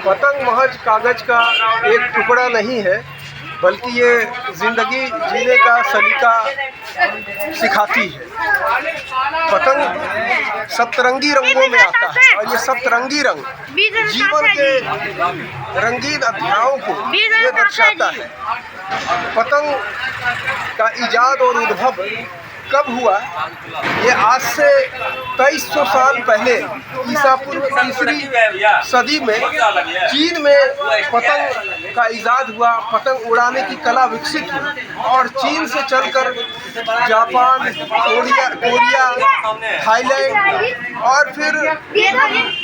पतंग महज कागज का एक टुकड़ा नहीं है, बल्कि ये ज़िंदगी जीने का सलीका सिखाती है। पतंग सतरंगी रंगों में आता है और ये सतरंगी रंग जीवन के रंगीन अध्यायों को ये दर्शाता है। पतंग का इजाद और उद्भव कब हुआ? ये आज से 2300 साल पहले ईसा पूर्व तीसरी सदी में चीन में पतंग का इजाद हुआ। पतंग उड़ाने की कला विकसित हुई और चीन से चलकर जापान, कोरिया, थाईलैंड और फिर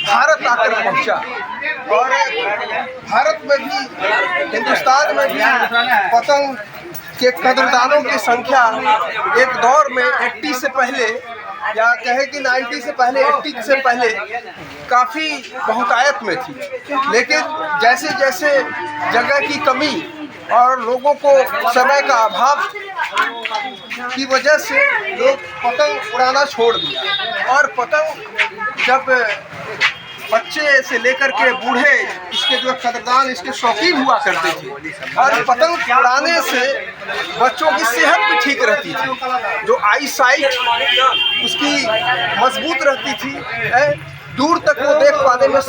भारत आकर पहुंचा। और भारत में भी, हिंदुस्तान में भी पतंग के कदरदानों की संख्या एक दौर में 80 से पहले, या कहे कि 90 से पहले, 80 से पहले काफ़ी बहुतायत में थी। लेकिन जैसे जैसे जगह की कमी और लोगों को समय का अभाव की वजह से लोग पतंग उड़ाना छोड़ दिया। और पतंग जब बच्चे से लेकर के बूढ़े इसके जो कदरदान, इसके शौकीन हुआ करते थे, और पतंग उड़ाने से बच्चों की सेहत भी ठीक रहती थी, जो आई साइट उसकी मजबूत रहती थी, दूर तक वो देख पाने में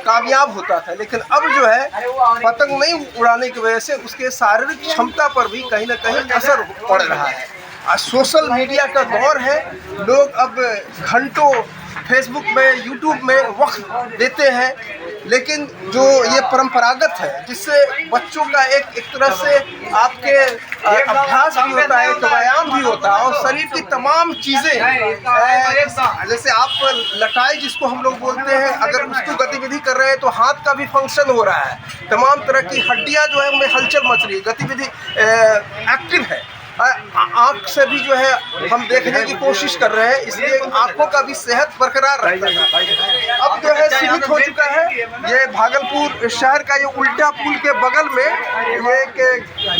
कामयाब होता था। लेकिन अब जो है पतंग नहीं उड़ाने की वजह से उसके शारीरिक क्षमता पर भी कहीं ना कहीं असर पड़ रहा है। सोशल मीडिया का दौर है, लोग अब घंटों फेसबुक में, यूट्यूब में वक्त देते हैं, लेकिन जो ये परंपरागत है जिससे बच्चों का एक तरह से आपके अभ्यास भी होता है, तो व्यायाम भी होता है और शरीर की तमाम चीज़ें, जैसे आप लटाई जिसको हम लोग बोलते हैं, अगर उसको गतिविधि कर रहे हैं तो हाथ का भी फंक्शन हो रहा है, तमाम तरह की हड्डियां जो है उनमें हलचल मच रही है, गतिविधि एक्टिव है। आँख से भी जो है हम देखने की कोशिश कर रहे हैं, इसलिए आँखों का भी सेहत बरकरार रहता है। अब जो है सीमित हो चुका है। ये भागलपुर शहर का ये उल्टा पुल के बगल में ये एक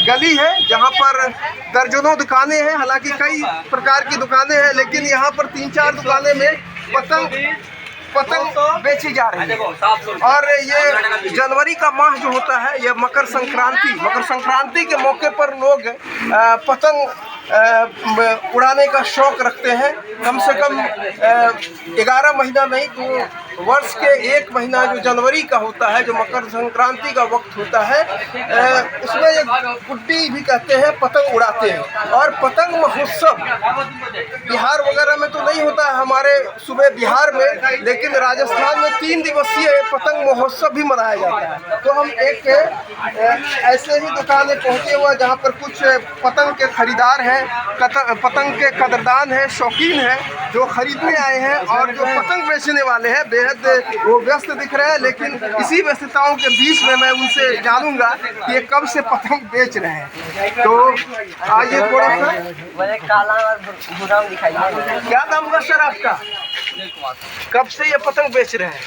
गली है जहाँ पर दर्जनों दुकानें हैं। हालांकि कई प्रकार की दुकानें हैं, लेकिन यहाँ पर 3-4 दुकानें में पतंग बेची जा रही है। और ये जनवरी का माह जो होता है, ये मकर संक्रांति के मौके पर लोग पतंग उड़ाने का शौक रखते हैं। कम से कम 11 महीना नहीं तो वर्ष के 1 महीना जो जनवरी का होता है, जो मकर संक्रांति का वक्त होता है, उसमें एक गुड्डी भी कहते हैं, पतंग उड़ाते हैं। और पतंग महोत्सव बिहार वगैरह में तो नहीं होता है, हमारे सूबे बिहार में, लेकिन राजस्थान में 3 दिवसीय पतंग महोत्सव भी मनाया जाता है। तो हम एक ऐसे ही दुकान में पहुँचे हुए जहाँ पर कुछ पतंग के खरीदार हैं, पतंग के कदरदान हैं, शौकीन हैं, जो खरीदने आए हैं, और जो पतंग बेचने वाले हैं बेहद वो व्यस्त दिख रहे हैं। लेकिन इसी व्यस्तताओं के बीच में मैं उनसे जानूंगा कि ये कब से पतंग बेच रहे हैं। तो आइए थोड़ा सा काला और भूरा दिखाइए। क्या दाम होगा सर आपका? कब से ये पतंग बेच रहे हैं?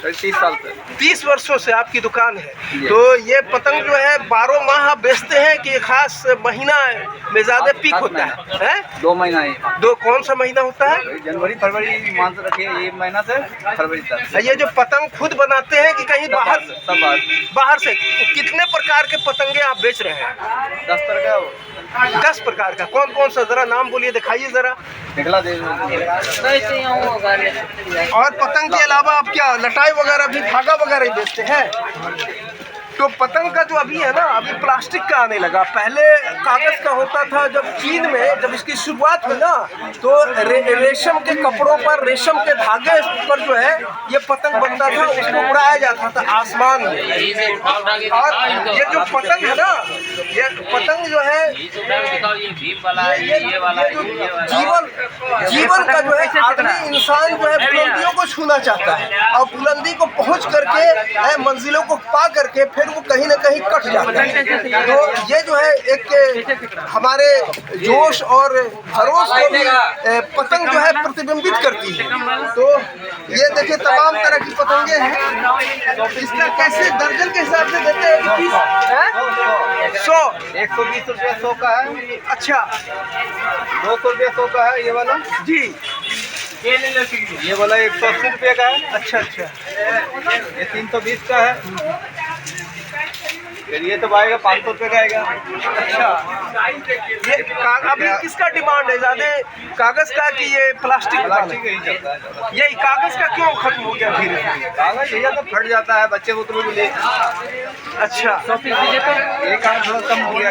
30 साल से। 30 वर्षों से आपकी दुकान है। तो ये पतंग जो है 12 माह आप बेचते हैं कि खास महीना में ज़्यादा पीक होता है? 2 महीना ही। दो कौन सा महीना होता है? जनवरी फरवरी मान रखिए, 1 महीना से फरवरी तक। ये जो पतंग खुद बनाते हैं कि कहीं बाहर? सब बाहर से। कितने प्रकार के पतंगे आप बेच रहे हैं? 10 तरह का। 10 प्रकार का। कौन कौन सा, जरा नाम बोलिए, दिखाइए जरा। निकला दे। और पतंग के अलावा आप क्या लटाई वगैरह भी, धागा वगैरह ही बेचते हैं? तो पतंग का जो अभी है ना, अभी प्लास्टिक का आने लगा। पहले कागज का होता था। जब चीन में जब इसकी शुरुआत हुई ना, तो रेशम के कपड़ों पर, रेशम के धागे पर जो है ये पतंग बनता था, उसको उड़ाया जाता था आसमान में। और ये जो पतंग है ना, ये पतंग जो है जीवन का जो है, आदमी इंसान जो है बुलंदियों को छूना चाहता है और बुलंदी को पहुंच करके, मंजिलों को पा करके फिर वो कहीं ना कहीं कट जाता है। तो ये जो है एक हमारे जोश और खरोश को भी पतंग जो है प्रतिबिंबित करती है। तो ये देखिए तमाम तरह की पतंगे हैं। इसका कैसे दर्जन के हिसाब से देते हैं? 100 120 रुपये 100 का है। अच्छा, 200 रुपये 100 का है ये वाला जी। ये वाला 180 रुपये का है, अच्छा अच्छा। ये 320 का है, फिर ये तो आएगा 500 रुपये का आएगा। अच्छा, ये अभी किसका डिमांड है ज्यादा, कागज का कि ये प्लास्टिक का? प्लास्टिक ही चलता है ज़्यादा। ये कागज का क्यों खत्म हो गया धीरे धीरे? कागज ये तो फट जाता है, बच्चे बुतरू के लिए। अच्छा, ये काम थोड़ा कम हो गया।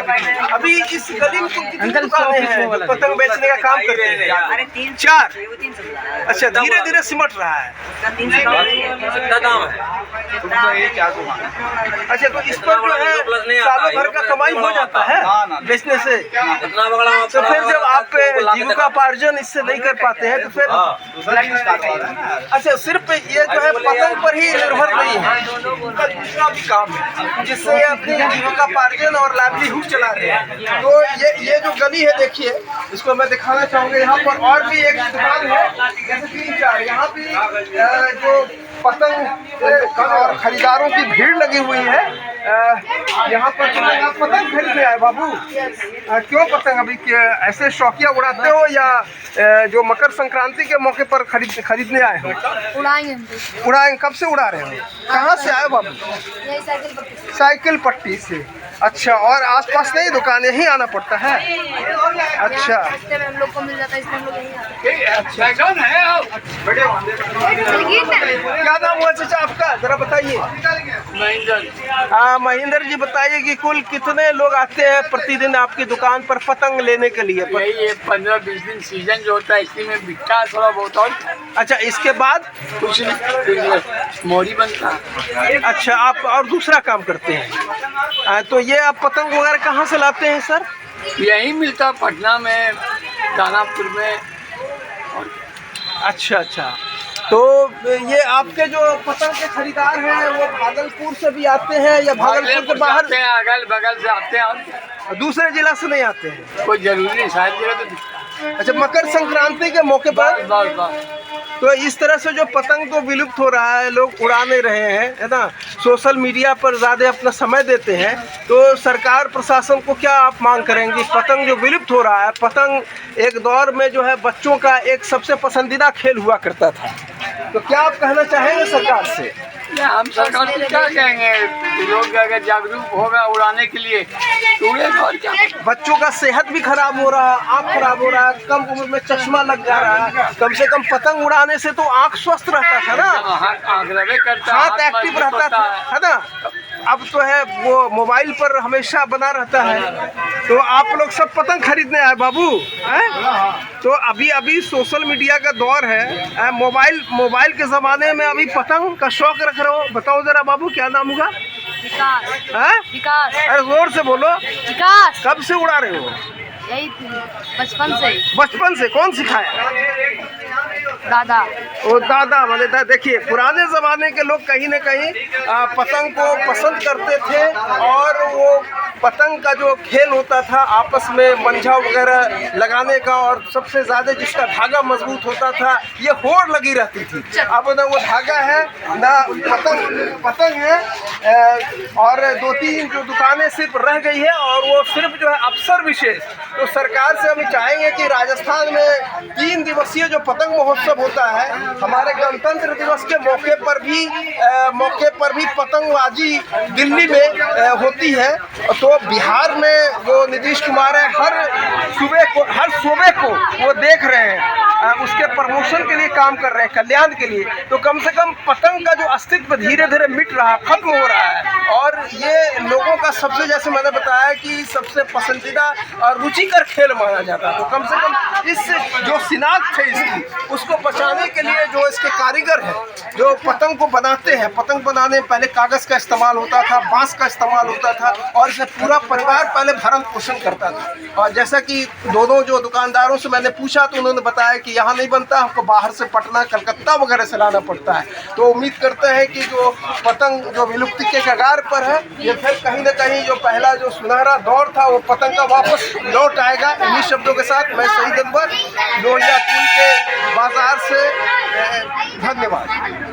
अभी इस गली में तो कितनी दुकानें हैं जो पतंग बेचने का काम करते हैं? अरे 300 चार। 300 अच्छा, धीरे धीरे सिमट रहा है। 300 दाम है। ये 400। अच्छा, तो इस पर जो है सालों भर का कमाई हो जाता है बेचने से। तो फिर जब आप जीविकापार्जन इससे नहीं कर पाते हैं तो फिर अच्छा, सिर्फ ये जो है पतंग पर ही निर्भर नहीं है, उनका दूसरा भी काम है जिससे अपनी जीविकापार्जन और लाइवलीहुड चला रहे हैं। तो ये जो गली है देखिए, इसको मैं दिखाना चाहूँगा। यहाँ पर और भी एक दुकान है, जैसे 3-4 यहाँ भी जो पतंग और खरीदारों की भीड़ लगी हुई है। यहाँ पर आप पतंग खरीदने आए बाबू? क्यों पतंग अभी ऐसे शौकिया उड़ाते हो या जो मकर संक्रांति के मौके पर खरीदने आए हो? उड़ाएंगे। उड़ाएंगे। कब से उड़ा रहे हो? कहाँ से आए बाबू? यही साइकिल पट्टी से। अच्छा, और आसपास नहीं दुकान, यहीं आना पड़ता है? अच्छा, रास्ते में हम लोग को मिल जाता है, इसलिए हम लोग यहीं आते हैं। क्या नाम हुआ चाचा आपका, जरा बताइए। हाँ, महेंद्र जी बताइए कि कुल कितने लोग आते हैं प्रतिदिन आपकी दुकान पर पतंग लेने के लिए? यही 15-20 दिन सीजन जो होता है इसी में बिकता थोड़ा बहुत, और अच्छा, इसके बाद कुछ नहीं, मोरी बनता है। अच्छा, आप और दूसरा काम करते हैं? तो ये आप पतंग वगैरह कहाँ से लाते हैं सर? यही मिलता पटना में, दानापुर में। अच्छा अच्छा, तो ये आपके जो पतंग के खरीदार हैं वो भागलपुर से भी आते हैं या भागलपुर के बाहर? अगल बगल से आते हैं, और दूसरे जिला से नहीं आते हैं? कोई जरूरी नहीं, शायद जगह तो अच्छा, मकर संक्रांति के मौके पर बस। तो इस तरह से जो पतंग तो विलुप्त हो रहा है, लोग उड़ा नहीं रहे हैं, है ना, सोशल मीडिया पर ज़्यादा अपना समय देते हैं। तो सरकार प्रशासन को क्या आप मांग करेंगे? पतंग जो विलुप्त हो रहा है, पतंग एक दौर में जो है बच्चों का एक सबसे पसंदीदा खेल हुआ करता था, तो क्या आप कहना चाहेंगे सरकार से? हम सरकार को क्या कहेंगे, लोग अगर जागरूक होगा उड़ाने के लिए तो उड़ेगा, और क्या। बच्चों का सेहत भी खराब हो रहा है, आँख खराब हो रहा है, कम उम्र में चश्मा लग जा रहा है। कम से कम पतंग उड़ाने से तो आँख स्वस्थ रहता था ना, हाथ एक्टिव रहता था, है ना। अब तो है वो मोबाइल पर हमेशा बना रहता है। तो आप लोग सब पतंग खरीदने आए बाबू हैं? तो अभी सोशल मीडिया का दौर है, मोबाइल के ज़माने में अभी पतंग का शौक रख रहे हो? बताओ जरा बाबू, क्या नाम होगा? विकास। हैं? विकास। अरे जोर से बोलो। विकास। कब से उड़ा रहे हो? यही बचपन से। बचपन से? कौन सिखाया? दादा। वो दादा माने देखिए, पुराने ज़माने के लोग कहीं न कहीं पतंग को पसंद करते थे, और वो पतंग का जो खेल होता था आपस में मंझा वगैरह लगाने का, और सबसे ज़्यादा जिसका धागा मजबूत होता था, ये होड़ लगी रहती थी। अब ना वो धागा है ना पतंग है, और 2-3 जो दुकानें सिर्फ रह गई है, और वो सिर्फ जो है अवसर विशेष। तो सरकार से हम चाहेंगे कि राजस्थान में 3 दिवसीय जो पतंग महोत्सव होता है, हमारे गणतंत्र दिवस के मौके पर भी पतंगबाजी दिल्ली में होती है। तो बिहार में जो नीतीश कुमार है, हर सूबे को वो देख रहे हैं, उसके प्रमोशन के लिए काम कर रहे हैं, कल्याण के लिए। तो कम से कम पतंग का जो अस्तित्व धीरे धीरे मिट रहा, खत्म हो रहा है, और ये लोगों का सबसे, जैसे मैंने बताया कि सबसे पसंदीदा और रुचिकर खेल माना जाता है। तो कम से कम इस जो शिनाख्त है इसकी, उसको बचाने के लिए जो इसके कारीगर हैं, जो पतंग को बनाते हैं, पतंग बनाने में पहले कागज़ का इस्तेमाल होता था, बांस का इस्तेमाल होता था, और इसे पूरा परिवार पहले भरण पोषण करता था। और जैसा कि दोनों जो दुकानदारों से मैंने पूछा तो उन्होंने बताया कि यहाँ नहीं बनता, हमको बाहर से पटना, कलकत्ता वगैरह से लाना पड़ता है। तो उम्मीद करते हैं कि जो पतंग जो विलुप्ति के कगार पर है, ये फिर कहीं न कहीं जो पहला जो सुनहरा दौर था वो पतंग का वापस लौट आएगा। इन्हीं शब्दों के साथ मैं शहीद अकबर, लोहिया पुल के बाजार से, धन्यवाद।